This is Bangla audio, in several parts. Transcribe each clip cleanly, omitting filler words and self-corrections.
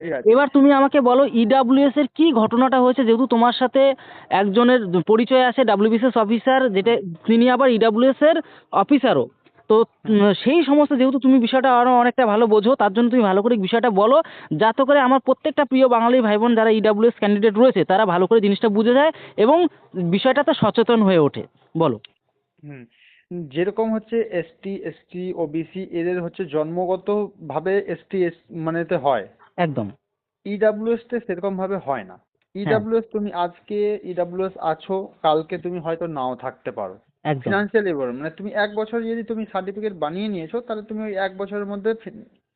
এই আর কি। এবার তুমি আমাকে বলো ইডাব্লিউএস এর কি ঘটনাটা হয়েছে, যেহেতু তোমার সাথে একজনের পরিচয় আছে ডাব্লিউবিসিএস অফিসার, যেটা হুম তিনি আবার ইডাব্লিউএস এর অফিসারও। তো হুম সেই সমস্ত, যেহেতু তুমি বিষয়টা আরো অনেকটা ভালো বোঝো, তার জন্য তুমি ভালো করে বিষয়টা বলো, যাতে করে আমার প্রত্যেকটা প্রিয় বাঙালি ভাই বোন যারা ইডাব্লিউএস ক্যান্ডিডেট রয়েছে তারা ভালো করে জিনিসটা বুঝে যায় এবং বিষয়টাতে সচেতন হয়ে ওঠে। বলো। হুম। যেরকম হচ্ছে এসটি এসটি ওবিসি এদের হচ্ছে জন্মগত ভাবে এসটি মানেতে হয়, একদম। ইডাব্লিউএস তে সেরকম ভাবে হয় না। হ্যাঁ। ইডাব্লিউএস তুমি আজকে ইডাব্লিউএস আছো, কালকে তুমি হয়তো নাও থাকতে পারো। একদম। ফিনান্সিয়ালি বলো, মানে তুমি 1 বছর যদি তুমি সার্টিফিকেট বানিয়ে নিয়েছো, তাহলে তুমি ওই 1 বছরের মধ্যে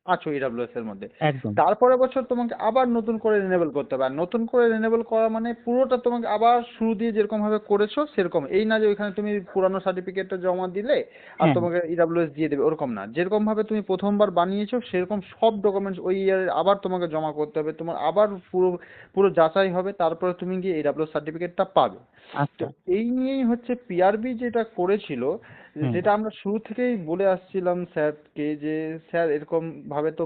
আছো ইডাব্লিউএস এর মধ্যে। একদম। তারপরের বছর তোমাকে আবার নতুন করে রিনিউয়েবল করতে হবে, আর নতুন করে রিনিউয়েবল করা মানে পুরোটা তোমাকে আবার শুরু দিয়ে যেরকম ভাবে করেছো সেরকম। এই না যে ওইখানে তুমি পুরানো সার্টিফিকেটটা জমা দিলে আর হ্যাঁ। তোমাকে ইডাব্লিউএস দিয়ে দেবে, ওরকম না। যেরকম ভাবে তুমি প্রথমবার বানিয়েছো সেরকম সব ডকুমেন্টস ওই ইয়ারে আবার তোমাকে জমা করতে হবে, তোমার আবার পুরো পুরো যাচাই হবে, তারপরে তুমি গিয়ে ইডাব্লিউএস সার্টিফিকেটটা পাবে। তো আচ্ছা। এই নিয়েই হচ্ছে পিআরবি যেটা করেছিল, হুম। যেটা আমরা শুরু থেকেই বলে আসছিলাম স্যারকে, যে স্যার এরকম ভাবে তো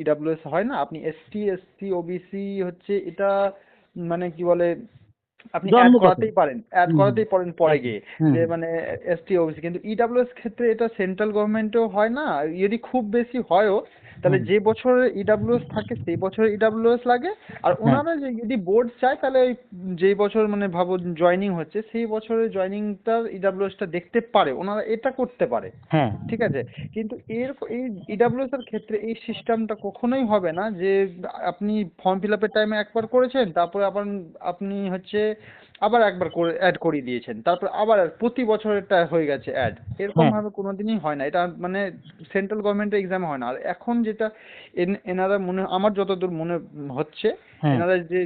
ইডাব্লিউএস হয় না, আপনি এসটি এসসি ওবিসি হচ্ছে এটা মানে কি বলে, আপনি অ্যাড জন্মগত। করাতেই পারেন, অ্যাড হুম। করাতেই পারেন পরে একদম। গিয়ে, হুম। যে মানে এসটি ওবিসি। কিন্তু ইডাব্লিউএস ক্ষেত্রে এটা সেন্ট্রাল গভর্নমেন্টেও হয় না, যদি খুব বেশি হয়ও তাহলে হুম। যে বছরে ইডাব্লিউএস থাকে সেই বছরে ইডাব্লিউএস লাগে। আর হ্যাঁ। ওনারা যে যদি বোর্ড চায় তাহলে ওই যেই বছর মানে ভাবো জয়েনিং হচ্ছে সেই বছরের জয়েনিংটার ইডাব্লিউএসটা দেখতে পারে, ওনারা এটা করতে পারে। হ্যাঁ। ঠিক আছে। কিন্তু এই ইডাব্লিউএস এর ক্ষেত্রে এই সিস্টেমটা কখনোই হবে না যে আপনি ফর্ম ফিল আপের টাইমে একবার করেছেন, তারপরে আবার আপনি হচ্ছে আবার একবার করে অ্যাড করিয়ে দিয়েছেন, তারপর আবার প্রতি বছরেরটা হয়ে গেছে অ্যাড। এরকম হ্যাঁ। ভাবে কোনোদিনই হয় না, এটা মানে সেন্ট্রাল গভর্নমেন্টের এক্সামে হয় না। আর এখন যেটা এনারা মনে, আমার যতদূর মনে হচ্ছে, হ্যাঁ। এনারা যে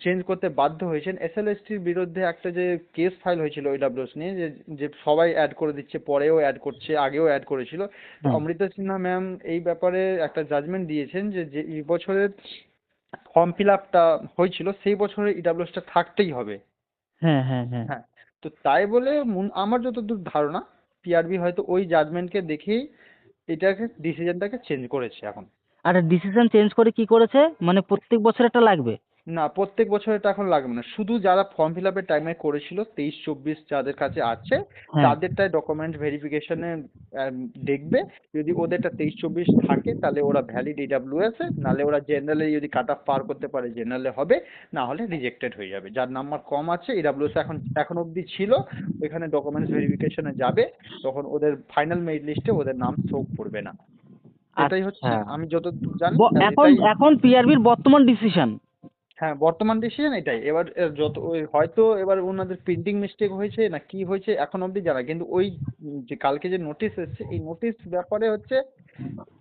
চেঞ্জ করতে বাধ্য হয়েছেন, এসএলএসটির বিরুদ্ধে একটা যে কেস ফাইল হয়েছিল ইডাব্লিউএস নিয়ে, যে যে সবাই অ্যাড করে দিচ্ছে, পরেও অ্যাড করছে, আগেও অ্যাড করেছিল। তো হ্যাঁ। অমৃতা সিনহা ম্যাম এই ব্যাপারে একটা জাজমেন্ট দিয়েছেন যে যে এই বছরের ফর্ম ফিল আপটা হয়েছিল সেই বছরে ইডাব্লিউএসটা থাকতেই হবে। হ্যাঁ। হ্যাঁ। হ্যাঁ। হ্যাঁ। তো তাই বলে আমার যতদূর ধারণা পিআরবি হয়তো ওই জাজমেন্টকে দেখেই এটাকে ডিসিশনটাকে চেঞ্জ করেছে এখন। আর ডিসিশন চেঞ্জ করে কি করেছে, মানে প্রত্যেক বছর এটা লাগবে? না, প্রত্যেক বছর এটা এখন লাগবে না, শুধু যারা ফর্ম ফিল আপের টাইমে করেছিল 23-24 যাদের কাছে আছে হ্যাঁ। তাদেরটাই ডকুমেন্ট ভেরিফিকেশনে দেখবে। যদি ওদেরটা 23-24 থাকে তাহলে ওরা ভ্যালিড ইডাব্লিউএস এ, নাহলে ওরা জেনারেলে যদি কাট অফ পার করতে পারে জেনারেলে হবে, না হলে রিজেক্টেড হয়ে যাবে। যার নাম্বার কম আছে ইডাব্লিউএস এখন এখন অবধি ছিল, ওইখানে ডকুমেন্টস ভেরিফিকেশনে যাবে, তখন ওদের ফাইনাল মেরিট লিস্টে ওদের নাম শো করবে না। এটাই আচ্ছা। হচ্ছে আমি যতদূর জানি, আর এখন এটাই। এখন পিআরবির বর্তমান ডিসিশন। হ্যাঁ, বর্তমান ডিসিশন এটাই। এবার যত ওই হয়তো এবার ওনাদের প্রিন্টিং মিস্টেক হয়েছে না কি হয়েছে এখন অবধি জানা, কিন্তু ওই যে কালকে যে নোটিশ এসেছে এই নোটিশ ব্যাপারে হচ্ছে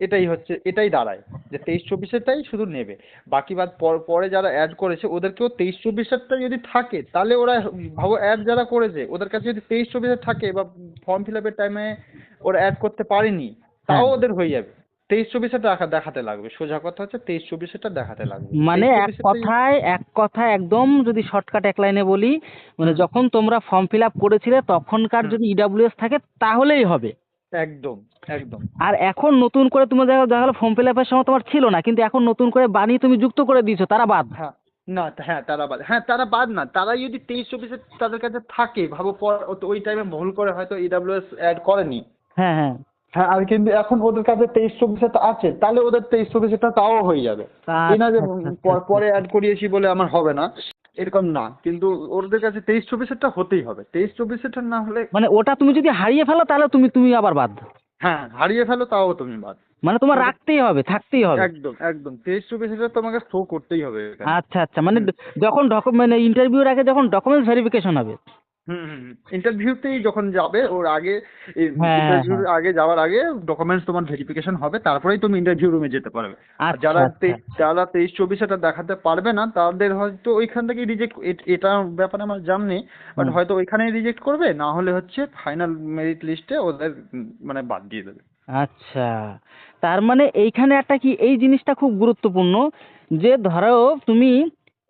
এটাই হচ্ছে, এটাই দাঁড়ায় যে 23-24-এরটাই শুধু নেবে। বাকি বাদ পরে যারা অ্যাড করেছে ওদেরকেও 23-24-এরটা যদি থাকে তাহলে ওরা, ভাবো অ্যাড যারা করেছে ওদের কাছে যদি 23-24-এর থাকে বা ফর্ম ফিল আপের টাইমে ওরা অ্যাড করতে পারেনি, হ্যাঁ। তাও ওদের হয়ে যাবে। 23-24-এরটা দেখাতে লাগবে, সোজা কথা হচ্ছে 23-24-এরটা দেখাতে লাগবে, মানে তেইশ এক চব্বিশেরটাই। কথায়, এক কথায় একদম যদি শর্টকাট এক লাইনে বলি, মানে হুম যখন তোমরা ফর্ম ফিল আপ করেছিলে তখনকার হুম। যদি ইডাব্লিউএস থাকে তাহলেই হবে। একদম একদম। আর এখন নতুন করে তুমি দেখা গেলো ফর্ম ফিল আপের সময় তোমার ছিল না, কিন্তু এখন নতুন করে বানিয়ে তুমি যুক্ত করে দিয়েছো, তারা বাদ। হ্যাঁ। না, হ্যাঁ তারা বাদ, হ্যাঁ তারা বাদ না, তারা যদি 23-24-এ তাদের কাছে থাকে, ভাবো ওই টাইমে ভুল করে হয়তো ইডাব্লিউএস অ্যাড করেনি। হ্যাঁ। হ্যাঁ। হ্যাঁ, আর কিন্তু এখন ওদের কাছে 23-24-এ আছে, তাহলে ওদের 23-24-এটা তাও হয়ে যাবে। এই না যে আচ্ছা। আচ্ছা। আচ্ছা। আচ্ছা। পরে অ্যাড করিয়েছি বলে আমার হবে না, এরকম না। কিন্তু ওদের কাছে 23-24-এটা হতেই হবে, 23-24-এটা না হলে। মানে ওটা তুমি যদি হারিয়ে ফেলো তাহলে তুমি তুমি আবার বাদ। হ্যাঁ, হারিয়ে ফেলো তাও তুমি বাদ। মানে তোমার তোমাকে রাখতেই হবে, থাকতেই হবে। একদম একদম 23-24-এটা তোমাকে শো করতেই হবে এখানে। আচ্ছা। আচ্ছা, মানে হুম যখন মানে ইন্টারভিউর আগে যখন ডকুমেন্টস ভেরিফিকেশন হবে। হুম হুম। ইন্টারভিউতেই যখন যাবে ওর আগে, হ্যাঁ। ইন্টারভিউর হ্যাঁ। আগে যাওয়ার আগে ডকুমেন্টস তোমার ভেরিফিকেশন হবে, তারপরেই তুমি ইন্টারভিউ রুমে যেতে পারবে। আর আচ্ছা। আচ্ছা। আচ্ছা। যারা 23-24 এটা দেখাতে পারবে না তাদের হয়তো ওইখান থেকেই রিজেক্ট, এটা ব্যাপারে আমার জানা নেই, বাট হুম। হয়তো ওইখানেই রিজেক্ট করবে, না হলে হচ্ছে ফাইনাল মেরিট লিস্টে ওদের মানে বাদ দিয়ে দেবে। আচ্ছা, তার মানে এইখানে একটা কি, এই জিনিসটা খুব গুরুত্বপূর্ণ, যে ধরো তুমি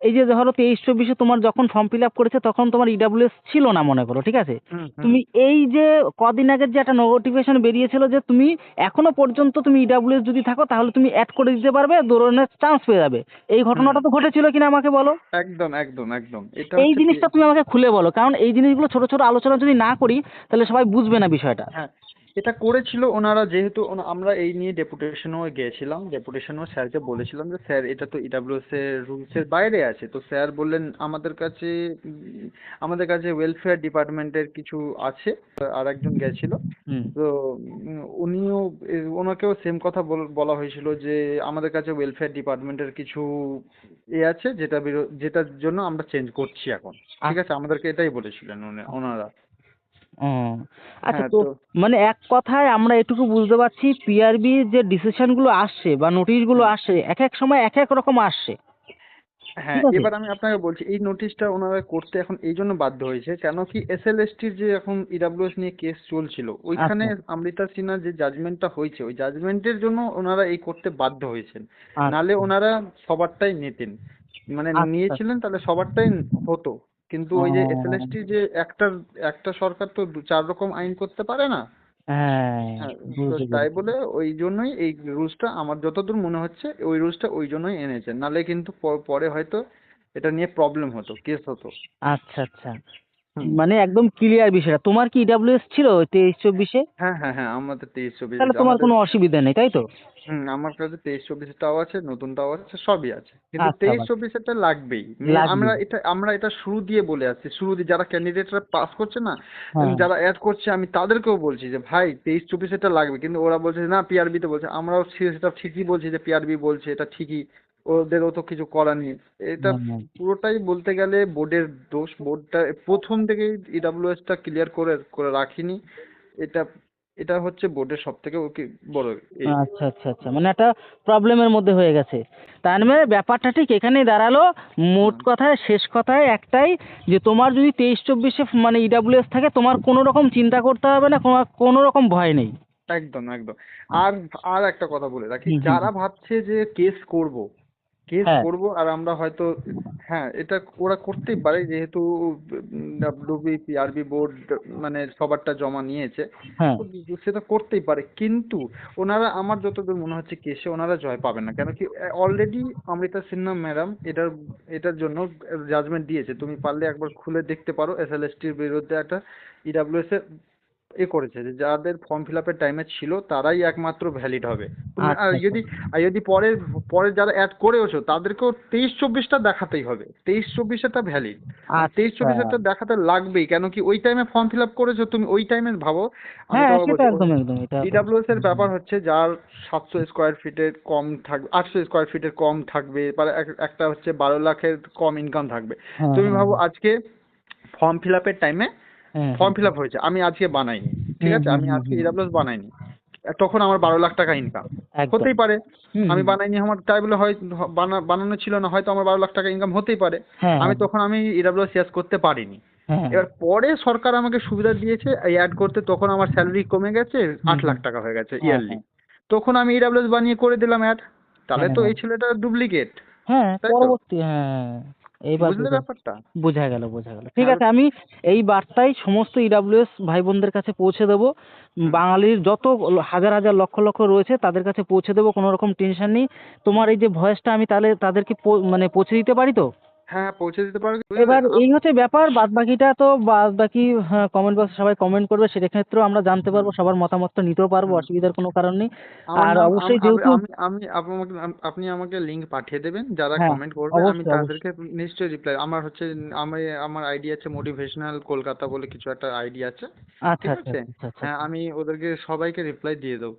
এই যে ধরো 23-24-এ তোমার যখন ফর্ম ফিল আপ করেছে তখন তোমার ইডাব্লিউএস ছিল না মনে করো, ঠিক আছে? হুম হুম তুমি এই যে কদিন আগের যে একটা নোটিফিকেশন বেরিয়েছিল যে তুমি এখনো পর্যন্ত তুমি ইডাব্লিউএস যদি থাকো তাহলে তুমি অ্যাড করে দিতে পারবে, দৌড়ানোর চান্স পেয়ে যাবে। এই হুম, ঘটনাটা তো ঘটেছিল কিনা আমাকে বলো। একদম একদম একদম এটা এই হচ্ছে জিনিসটা তুমি আমাকে খুলে বলো, কারণ এই জিনিসগুলো ছোট ছোট আলোচনা যদি না করি তাহলে সবাই বুঝবে না বিষয়টা। হ্যাঁ, এটা করেছিল ওনারা, যেহেতু আমরা এই নিয়ে ডেপুটেশনও গিয়েছিলাম, ডেপুটেশনও স্যারকে বলেছিলাম যে স্যার এটা তো ইডাব্লিউএস এর রুলস এর বাইরে আছে। তো স্যার বললেন আমাদের কাছে ওয়েলফেয়ার ডিপার্টমেন্টের কিছু আছে। আর একজন গেছিল, হুম। তো ওনাকেও সেম কথা বলা হয়েছিল যে আমাদের কাছে ওয়েলফেয়ার ডিপার্টমেন্টের কিছু আছে যেটার জন্য আমরা চেঞ্জ করছি এখন। ঠিক আছে, আমাদেরকে এটাই বলেছিলেন ওনারা। ও আচ্ছা, হ্যাঁ তো তো মানে এক কথায় আমরা এটুকু বুঝতে পারছি পিআরবি যে ডিসিশনগুলো আসছে বা নোটিশগুলো হুম, আসছে এক এক সময় এক এক রকম আসছে, হ্যাঁ, ঠিক আছে? এবার আমি আপনাকে বলছি এই নোটিশটা ওনারা করতে এখন এই জন্য বাধ্য হয়েছে, কেন কি এসএলএসটির যে এখন ইডাব্লিউএস নিয়ে কেস চলছিল, ওইখানে আচ্ছা অমৃতা সিনহা যে জাজমেন্টটা হয়েছে, ওই জাজমেন্টের জন্য ওনারা এই করতে বাধ্য হয়েছেন। নালে আচ্ছা ওনারা সবারটাই নিতেন, মানে আচ্ছা। নিয়েছিলেন, তাহলে সবারটাই হতো। কিন্তু ওই যে ও এসএলএসটি যে একটা সরকার তো চার রকম আইন করতে পারে না। হ্যাঁ, হ্যাঁ, তো বুঝতে তাই পেরেছি। বলে ওই জন্যই এই রুলসটা, আমার যতদূর মনে হচ্ছে ওই রুলসটা ওই জন্যই এনেছে, নালে কিন্তু পরে হয়তো এটা নিয়ে প্রবলেম হতো, কেস হতো। আচ্ছা আচ্ছা, হুম, মানে একদম ক্লিয়ার বিষয়টা। তোমার কি ইডাব্লিউএস ছিল 23-24-এ? হ্যাঁ হ্যাঁ হ্যাঁ, আমাদের 23-24 তাহলে তোমার আমাদের। কোনো অসুবিধা নেই, তাই তো? আমার কাছে 23-24টাও আছে, নতুনটাও আছে, সবই আছে, কিন্তু আচ্ছা, 23-24টা লাগবেই। লাগবে। আমরা এটা শুরু দিয়ে বলে আসছি, শুরু দিয়ে যারা ক্যান্ডিডেটরা পাস করছে না, হ্যাঁ যারা অ্যাড করছে, আমি তাদেরকেও বলছি যে ভাই 23-24এটা লাগবে, কিন্তু ওরা বলছে যে না পিআরবি তে বলছে। আমরাও সেটা ঠিকই বলছি যে পিআরবি বলছে, এটা ঠিকই, ওদেরও তো কিছু করার নেই। এটা হ্যাঁ। পুরোটাই বলতে গেলে বোর্ডের দোষ। বোর্ডটা প্রথম থেকেই ইডাব্লিউএসটা ক্লিয়ার করে করে রাখিনি। এটা এটা হচ্ছে বোর্ডের সব থেকে বড় এই। আচ্ছা আচ্ছা আচ্ছা, মানে একটা প্রবলেমের মধ্যে হয়ে গেছে। তার মানে ব্যাপারটা ঠিক এখানেই দাঁড়ালো। মোট হুম, কথায় শেষ কথায় একটাই, যে তোমার যদি 23-24-এ মানে ইডাব্লিউএস থাকে তোমার কোনো রকম চিন্তা করতে হবে না, কোনো কোনো রকম ভয় নেই। একদম একদম। আর আর একটা কথা বলে রাখি, হুম হুম। যারা ভাবছে যে কেস হ্যাঁ করব আর আমরা হয়তো, হ্যাঁ এটা ওরা করতেই পারে, যেহেতু ডাব্লিউবি পিআরবি বোর্ড মানে সবারটা জমা নিয়েছে, হ্যাঁ। তো সেটা করতেই পারে, কিন্তু ওনারা, আমার যতদূর মনে হচ্ছে কেসে ওনারা জয় পাবেন না। কেন কি অলরেডি অমৃতা সিনহা ম্যাডাম এটার জন্য জাজমেন্ট দিয়েছে, তুমি পারলে একবার খুলে দেখতে পারো। এসএলএসটির বিরুদ্ধে একটা ইডাব্লিউএস করেছে যে যাদের ফর্ম ফিল আপের টাইমে ছিল তারাই একমাত্র ভ্যালিড হবে। তুমি আচ্ছা আচ্ছা আর যদি পরে পরে যারা অ্যাড করেওছো তাদেরকেও 23-24টা দেখাতেই হবে, 23-24টা ভ্যালিড। আর তেইশ আচ্ছা। চব্বিশটা দেখাতে লাগবেই, কেন কি ওই টাইমে ফর্ম ফিল আপ করেছো তুমি, ওই টাইমে ভাবো। আমি হ্যাঁ তোমাকে সেটা বলছি, একদম একদম, এটা তো। ইডাব্লিউএস এর হুম, ব্যাপার হুম। হচ্ছে যার 700 স্কোয়ার ফিটের কম থাকবে, 800 স্কোয়ার ফিটের কম থাকবে, বা একটা হচ্ছে 12 লাখের কম ইনকাম থাকবে। হ্যাঁ তুমি হ্যাঁ ভাবো আজকে ফর্ম ফিল আপের টাইমে হ্যাঁ হ্যাঁ ফর্ম ফিল আপ হয়েছে, আমি আজকে বানাইনি, ঠিক হুম আছে, হুম আমি হুম আজকে হুম। ইডাব্লিউএস বানাইনি, তখন আমার 12 লাখ টাকা ইনকাম একদম। হতেই পারে। হুম আমি হুম। বানাইনি, আমার তাই বলে হয় বানানো ছিল না, হয়তো আমার 12 লাখ টাকা ইনকাম হতেই পারে। হ্যাঁ হ্যাঁ আমি ইডাব্লিউএস শেষ করতে পারিনি। হ্যাঁ হ্যাঁ। এবার পরে সরকার আমাকে সুবিধা দিয়েছে এই অ্যাড করতে, তখন আমার স্যালারি কমে গেছে, হুম আট হুম। লাখ টাকা হয়ে গেছে হ্যাঁ ইয়ারলি। হ্যাঁ তখন আমি ইডাব্লিউএস বানিয়ে করে দিলাম অ্যাড, তাহলে হ্যাঁ তো হ্যাঁ এই ছেলেটা ডুপ্লিকেট, হ্যাঁ, তাই তো? পরবর্তী হ্যাঁ। এইবার বুঝলে বোঝা ব্যাপারটা? বোঝা গেল বোঝা গেল। ঠিক হ্যাঁ আছে, আমি এই বার্তাই সমস্ত ইডাব্লিউএস ভাই বোনদের কাছে পৌঁছে দেবো। হুম। বাঙালির যত হাজার হাজার লক্ষ লক্ষ রয়েছে তাদের কাছে পৌঁছে দেবো, কোনো রকম টেনশন নেই। তোমার এই যে ভয়েসটা আমি তাহলে তাদেরকে মানে পৌঁছে দিতে পারি তো? হ্যাঁ, পৌঁছে দিতে পারবে, বুঝলে এবার এই হচ্ছে ব্যাপার, বাদ বাকিটা তো বাদ বাকি হ্যাঁ, কমেন্ট বক্সে সবাই কমেন্ট করবে, সেক্ষেত্রেও আমরা জানতে হুম পারবো, সবার মতামত তো নিতেও পারবো, হুম। অসুবিধার কোনো কারণ নেই। আমার আর নাম অবশ্যই যেহেতু আপনি আমাকে লিংক পাঠিয়ে দেবেন, যারা হ্যাঁ কমেন্ট করবে আমি অবশ্যই অবশ্যই। তাদেরকে নিশ্চয়ই রিপ্লাই। আমার আইডি আছে মোটিভেশনাল কলকাতা বলে কিছু একটা আইডি আছে, আচ্ছা ঠিক আচ্ছা আছে। আচ্ছা আচ্ছা হ্যাঁ, আচ্ছা। আমি ওদেরকে সবাইকে রিপ্লাই দিয়ে দেবো।